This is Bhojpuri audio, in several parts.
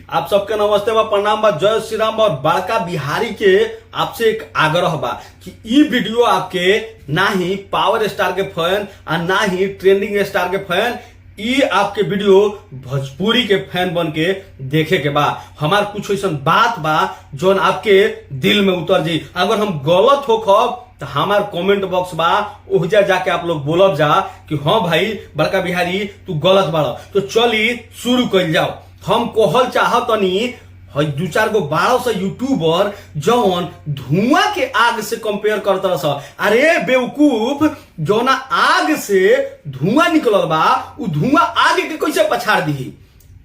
आप सबके नमस्ते बा, प्रणाम बा, जय श्री राम। और बड़का बिहारी के आपसे एक आग्रह बा कि ई वीडियो आपके ना ही पावर स्टार के फैन और ना ही ट्रेंडिंग स्टार के फैन, ई आपके वीडियो भोजपुरी के फैन बन के देखे के बा। हमार कुछ ऐसा बात बा जो आपके दिल में उतर जाई। अगर हम गलत होखब तो हमार कमेंट बॉक्स बा, ओहिजा जाके आप लोग बोलब जा कि हाँ भाई बड़का बिहारी तू गलत बाड़। तो चली शुरू कर जाओ। हम कहल चाहतनी दू चार गो 1200 यूट्यूबर जौन धुआं के आग से कंपेयर करता सा। अरे बेवकूफ, जौना आग से धुआं निकलल बा उ धुआं आग के कैसे पछाड़ दी?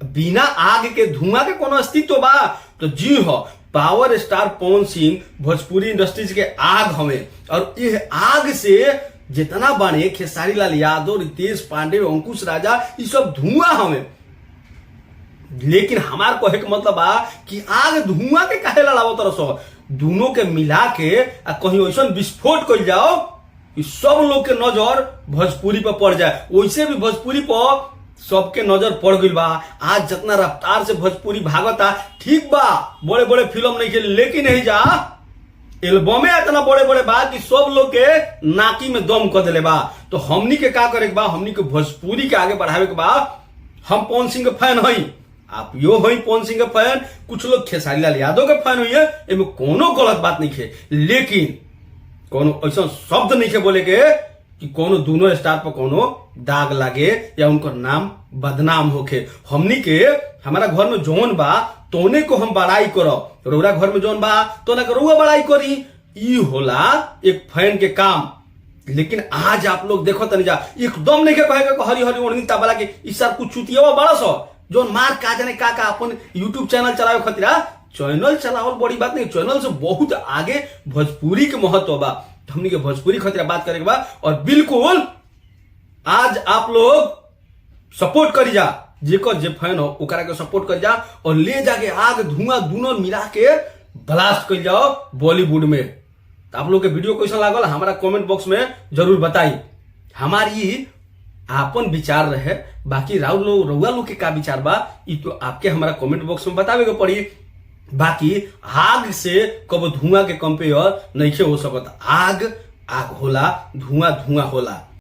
बिना आग के धुआं के कोनो अस्तित्व बा? तो जी हो, power star Pawan Singh Bhojpuri industries के आग हमें। और यह आग से जितना बने खेसारी लाल यादव, रितेश पांडे, अंकुश राजा, ये सब धुआं हमें। लेकिन हमार कहे के मतलब बा कि आग धुआं के काहे लड़ावो तरह सो? दोनों के मिला के कहीं ऐसा विस्फोट कर जाओ कि सब लोग के नजर भोजपुरी पर पड़ जाए। वैसे भी भोजपुरी पर सबके नजर पड़ गई बा। आज जितना रफ्तार से भोजपुरी भागता ठीक बा, बड़े बड़े फिल्म नहीं के, लेकिन नहीं जा एल्बमे इतना बड़े बड़े बा कि सब लोग के नाकी में दम कर दिले बा। तो हमनी के का करे के बा? हमनी के भोजपुरी के आगे बढ़ावे के बा। हम पवन सिंह के फैन हई, आप यो हई पवन सिंह के फैन, कुछ लोग खेसारी लाल यादव के फैन हुई है, इनमें कोनो गलत बात नहीं है। लेकिन कोनो ऐसा शब्द नहीं है बोले के कि कोनो दोनों स्टार पर कोनो दाग लागे या उनको नाम बदनाम होके। हमनी के हमारा घर में जौन बा तोने को हम बड़ाई करो, रौरा घर में जौन बा तो ना रउआ बड़ाई करी। ई होला एक फैन के काम। लेकिन आज आप लोग देखो तनी जा, एकदम नहीं के कहेगा हरी हरी ओढ़नी तबला के ई सब कुछ चुतिया बड़ा सो जो मार का जाने का अपन यूट्यूब चैनल चलावे खतरा। चैनल चलावल बड़ी बात नहीं, चैनल से बहुत आगे भोजपुरी के महत्व बा। हमनी के भोजपुरी खतरा बात करे के बा। और बिल्कुल आज आप लोग सपोर्ट करी जा, जेकर जे फैन हो ओकरा के सपोर्ट कर जा और ले जाके आग धुआं दोनों मिला के ब्लास्ट कर जाओ बॉलीवुड में। तो आप लोग के वीडियो कैसा लागल हमारा कमेंट बॉक्स में जरूर बताई। हमारी आपन विचार रहे, बाकी रउआ लोग के का विचार बा ई तो आपके हमारा कमेंट बॉक्स में बतावे के पड़ी। बाकी आग से कब धुआं के कंपेयर नहीं हो सकता। आग आग होला, धुआं धुआं होला।